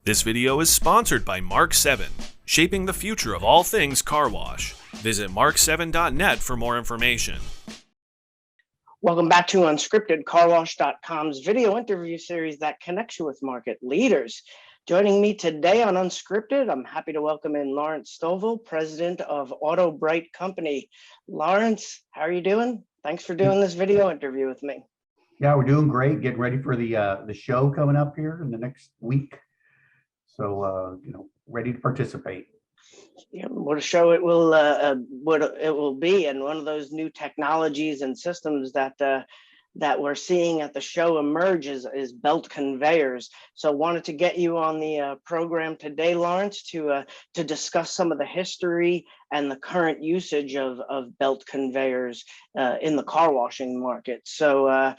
This video is sponsored by Mark 7, shaping the future of all things car wash. Visit mark7.net for more information. Welcome back to Unscripted, Carwash.com's video interview series that connects you with market leaders. Joining me today on Unscripted, I'm happy to welcome in Lawrence Stovall, president of AutoBrite Company. Lawrence, how are you doing? Thanks for doing this video interview with me. Yeah, we're doing great. Getting ready for the show coming up here in the next week. So ready to participate. Yeah, what a show it will be, and one of those new technologies and systems that we're seeing at the show emerge is belt conveyors. So wanted to get you on the program today, Lawrence, to discuss some of the history and the current usage of belt conveyors in the car washing market. So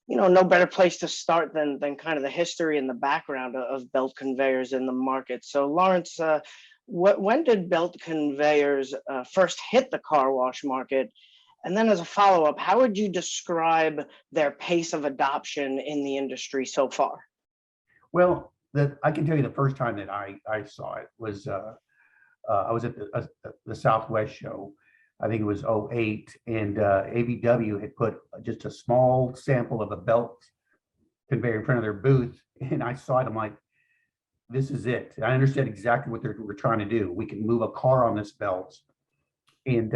no better place to start than kind of the history and the background of belt conveyors in the market. So Lawrence, when did belt conveyors first hit the car wash market? And then as a follow-up, how would you describe their pace of adoption in the industry so far? Well, I can tell you the first time that I saw it was I was at the Southwest show. I think it was '08, and ABW had put just a small sample of a belt conveyor in front of their booth, and I saw it. I'm like, this is it. I understand exactly what we're trying to do. We can move a car on this belt, and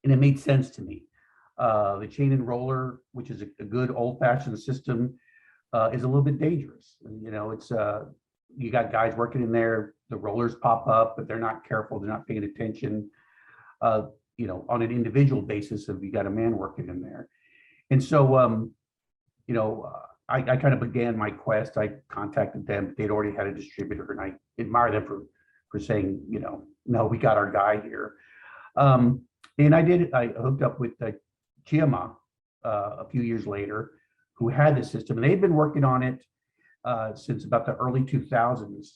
it made sense to me. The chain and roller, which is a good old-fashioned system, is a little bit dangerous. It's you got guys working in there. The rollers pop up, but they're not careful. They're not paying attention. On an individual basis, if you got a man working in there. And so, I kind of began my quest. I contacted them. They'd already had a distributor, and I admire them for saying, no, we got our guy here. And I hooked up with Chiama a few years later, who had this system, and they'd been working on it since about the early 2000s.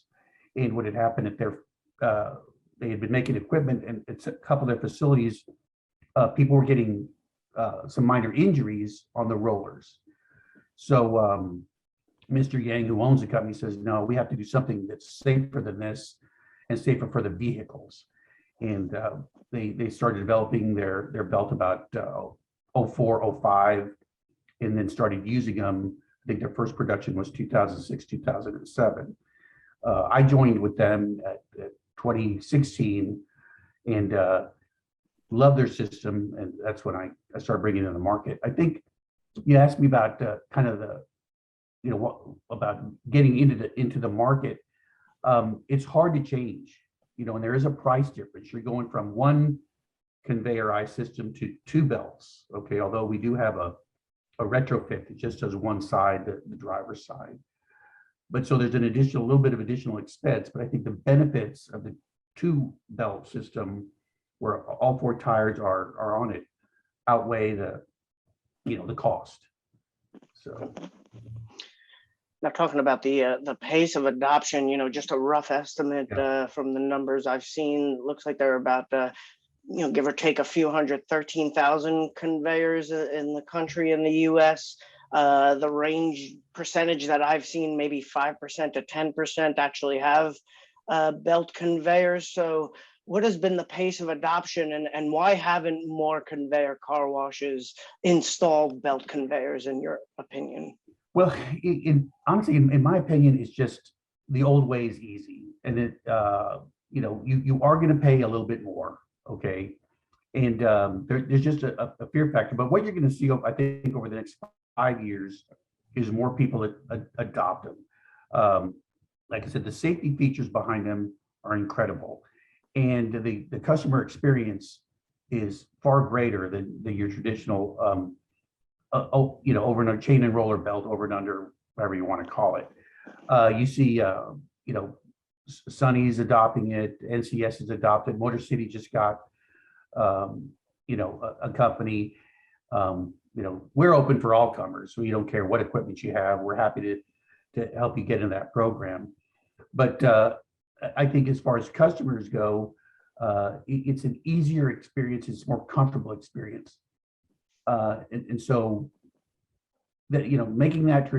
And what had happened at they had been making equipment, and it's a couple of their facilities, people were getting some minor injuries on the rollers. So Mr. Yang, who owns the company, says, no, we have to do something that's safer than this and safer for the vehicles. And they started developing their belt about '04, '05, and then started using them. I think their first production was 2006, 2007. I joined with them at 2016 and love their system, and that's when I started bringing it in the market. I think you asked me about kind of what about getting into the market. It's hard to change, and there is a price difference. You're going from one conveyorized system to two belts. Okay, although we do have a retrofit that just does one side, the driver's side. But so there's a little bit of additional expense, but I think the benefits of the two belt system, where all four tires are on it, outweigh the cost. So now, talking about the pace of adoption, just a rough estimate from the numbers I've seen, looks like there are about give or take a few hundred, 13,000 conveyors in the country, in the U.S. The range percentage that I've seen, maybe 5% to 10% actually have belt conveyors. So what has been the pace of adoption, and why haven't more conveyor car washes installed belt conveyors, in your opinion? Well, honestly, in my opinion, it's just the old way is easy. And it, you are going to pay a little bit more, okay? And there's just a fear factor. But what you're going to see, I think, over the next 5 years is more people that adopt them. Like I said, the safety features behind them are incredible, and the customer experience is far greater than your traditional, over and under chain and roller belt, over and under, whatever you want to call it. You see, Sunny's adopting it, NCS is adopted, Motor City just got, a company. We're open for all comers, so you don't care what equipment you have. We're happy to help you get in that program. But I think as far as customers go, it's an easier experience. It's a more comfortable experience. So that making that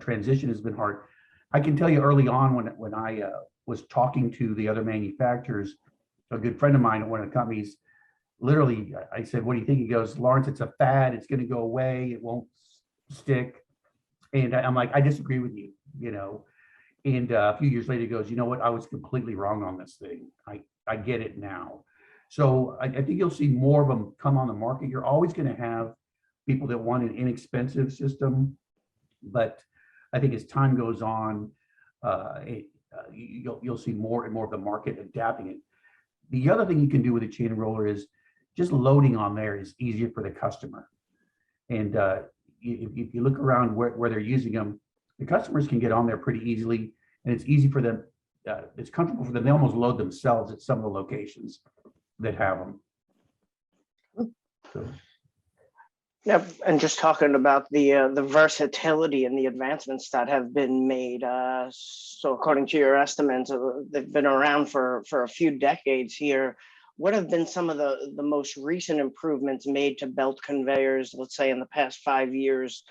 transition has been hard. I can tell you early on when I was talking to the other manufacturers, a good friend of mine at one of the companies, literally, I said, "What do you think?" He goes, "Lawrence, it's a fad. It's going to go away. It won't stick." And I'm like, "I disagree with you, you know." And a few years later, he goes, "You know what? I was completely wrong on this thing. I get it now." So I think you'll see more of them come on the market. You're always going to have people that want an inexpensive system, but I think as time goes on, you'll see more and more of the market adapting it. The other thing you can do with a chain roller is just loading on there is easier for the customer. And if you look around where they're using them, the customers can get on there pretty easily, and it's easy for them. It's comfortable for them. They almost load themselves at some of the locations that have them. So. Yep, and just talking about the versatility and the advancements that have been made. So according to your estimates, they've been around for a few decades here. What have been some of the most recent improvements made to belt conveyors, let's say in the past 5 years?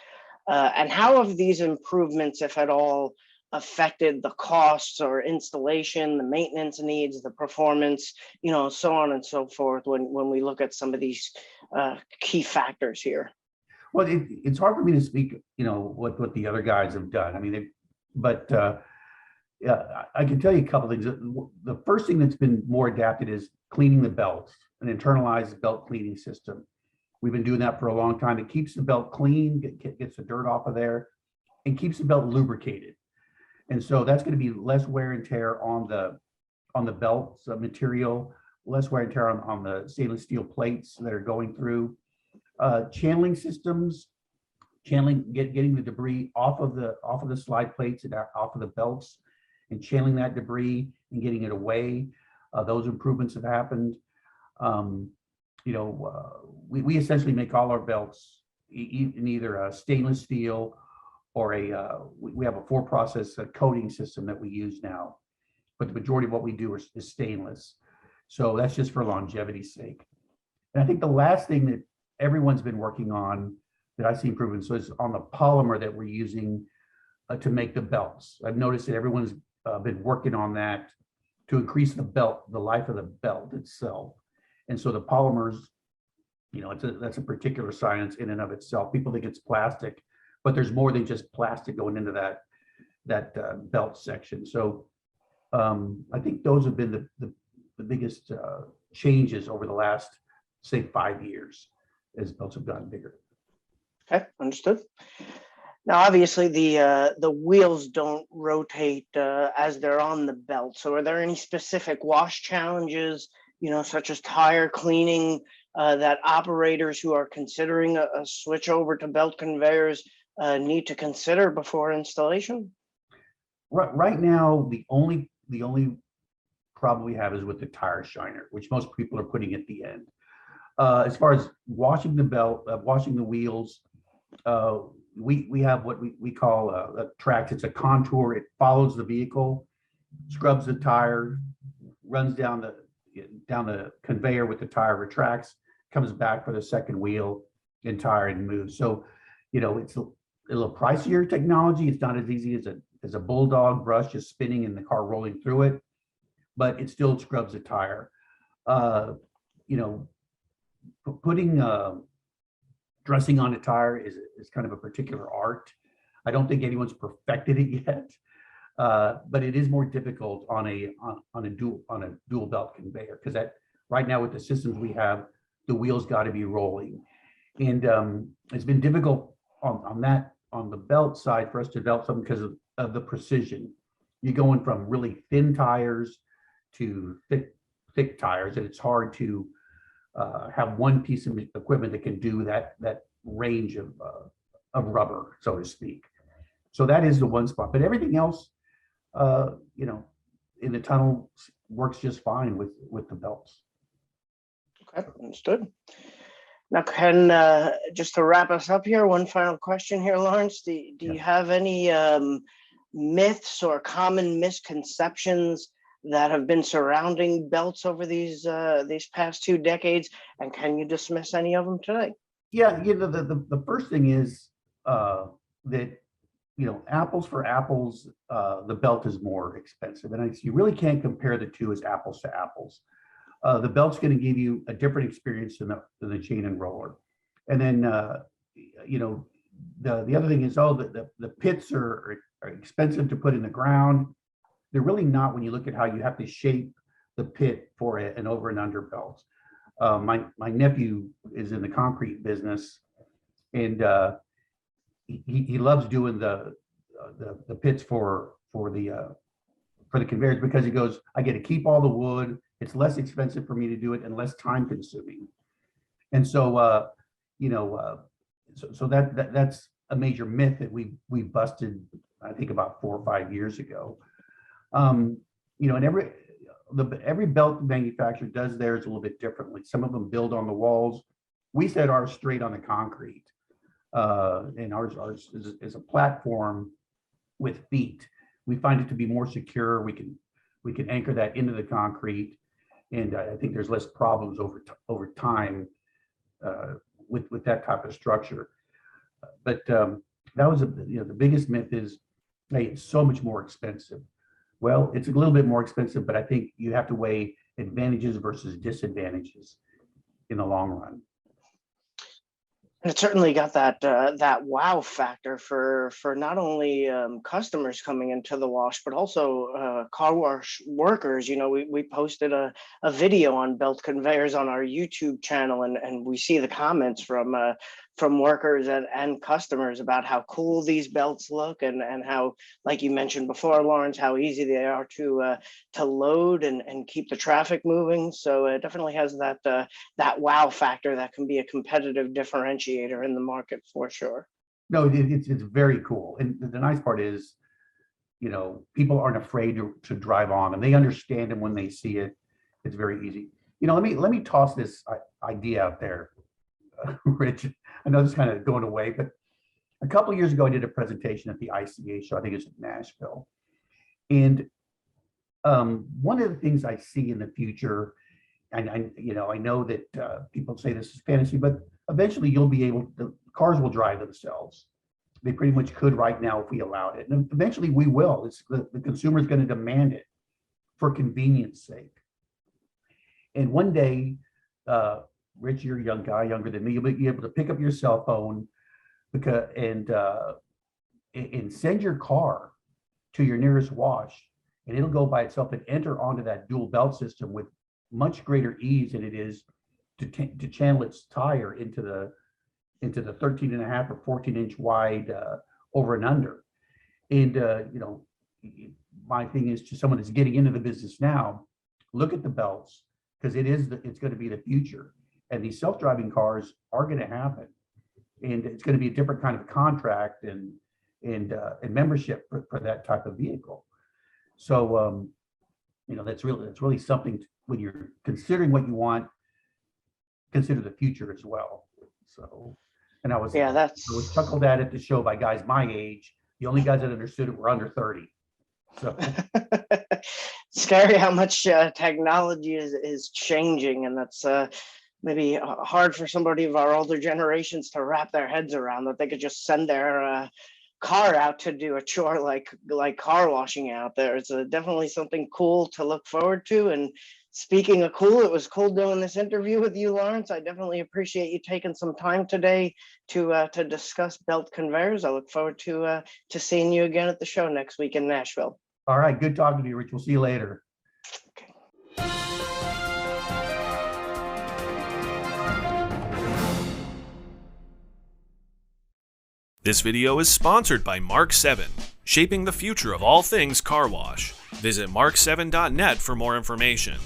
And how have these improvements, if at all, affected the costs or installation, the maintenance needs, the performance, so on and so forth when we look at some of these key factors here? Well, it's hard for me to speak, what the other guys have done. I mean, yeah, I can tell you a couple things. The first thing that's been more adapted is cleaning the belts, an internalized belt cleaning system. We've been doing that for a long time. It keeps the belt clean, gets the dirt off of there, and keeps the belt lubricated. And so that's going to be less wear and tear on the belts material, less wear and tear on the stainless steel plates that are going through. Channeling systems, getting the debris off of the slide plates and off of the belts, and channeling that debris and getting it away. Those improvements have happened. We essentially make all our belts in either a stainless steel or we have a 4-process coating system that we use now, but the majority of what we do is stainless. So that's just for longevity's sake. And I think the last thing that everyone's been working on that I see improvements is on the polymer that we're using to make the belts. I've noticed that everyone's been working on that to increase the life of the belt itself. And so the polymers, that's a particular science in and of itself. People think it's plastic, but there's more than just plastic going into that belt section. So I think those have been the biggest changes over the last, say, 5 years as belts have gotten bigger. Okay, understood. Now, obviously, the wheels don't rotate as they're on the belt. So are there any specific wash challenges, such as tire cleaning, that operators who are considering a switch over to belt conveyors need to consider before installation? Right now, the only problem we have is with the tire shiner, which most people are putting at the end. As far as washing the belt, washing the wheels, we have what we call a track. It's a contour. It follows the vehicle, scrubs the tire, runs down the conveyor with the tire, retracts, comes back for the second wheel and tire and moves. So, it's a little pricier technology. It's not as easy as a bulldog brush just spinning and the car rolling through it, but it still scrubs the tire. Putting dressing on a tire is kind of a particular art. I don't think anyone's perfected it yet, but it is more difficult on a dual belt conveyor, because that right now with the systems we have, the wheels got to be rolling, and it's been difficult on the belt side for us to develop something because of the precision. You're going from really thin tires to thick tires, and it's hard to have one piece of equipment that can do that range of rubber, so to speak. So that is the one spot, but everything else, in the tunnel works just fine with the belts. Okay, understood. Now, just to wrap us up here, one final question here, Lawrence. Do you have any myths or common misconceptions that have been surrounding belts over these past 2 decades, and can you dismiss any of them today? Yeah, the first thing is that apples for apples, the belt is more expensive. And you really can't compare the two as apples to apples. The belt's going to give you a different experience than the chain and roller. And then, the other thing is, the pits are expensive to put in the ground. They're really not when you look at how you have to shape the pit for an over and under belt. My nephew is in the concrete business, and he loves doing the pits for the conveyors, because he goes, I get to keep all the wood. It's less expensive for me to do it and less time consuming. And so so that's a major myth that we busted, I think, about 4 or 5 years ago. And every belt manufacturer does theirs a little bit differently. Some of them build on the walls. We set ours straight on the concrete, and ours is a platform with feet. We find it to be more secure. We can anchor that into the concrete, and I think there's less problems over time with that type of structure. But that was the biggest myth is, hey, it's so much more expensive. Well, it's a little bit more expensive, but I think you have to weigh advantages versus disadvantages in the long run. And it certainly got that wow factor for not only customers coming into the wash, but also car wash workers. We posted a video on belt conveyors on our YouTube channel, and we see the comments from workers and customers about how cool these belts look, and how, like you mentioned before, Lawrence, how easy they are to load and keep the traffic moving. So it definitely has that wow factor that can be a competitive differentiator in the market for sure. No, it's very cool. And the nice part is, people aren't afraid to drive on them. They understand them when they see it. It's very easy. Let me toss this idea out there, Rich. I know this is kind of going away, but a couple of years ago, I did a presentation at the ICA show. I think it's in Nashville. And one of the things I see in the future, and I know that people say this is fantasy, but eventually the cars will drive themselves. They pretty much could right now if we allowed it. And eventually we will. The consumer is going to demand it for convenience sake. And one day, Rich, you're a young guy, younger than me, you'll be able to pick up your cell phone and send your car to your nearest wash, and it'll go by itself and enter onto that dual belt system with much greater ease than it is to channel its tire into the 13.5 or 14-inch wide over and under. And my thing is, to someone that's getting into the business now, look at the belts, because it's going to be the future. And these self-driving cars are going to happen, and it's going to be a different kind of contract and membership for that type of vehicle. So, that's really something when you're considering what you want, consider the future as well. So, and I was chuckled at the show by guys my age. The only guys that understood it were under 30. So. Scary how much technology is changing, and that's maybe hard for somebody of our older generations to wrap their heads around, that they could just send their car out to do a chore like car washing out there. It's definitely something cool to look forward to. And speaking of cool, it was cool doing this interview with you, Lawrence. I definitely appreciate you taking some time today to discuss belt conveyors. I look forward to seeing you again at the show next week in Nashville. All right, good talking to you, Rich. We'll see you later. Okay. This video is sponsored by Mark 7, shaping the future of all things car wash. Visit mark7.net for more information.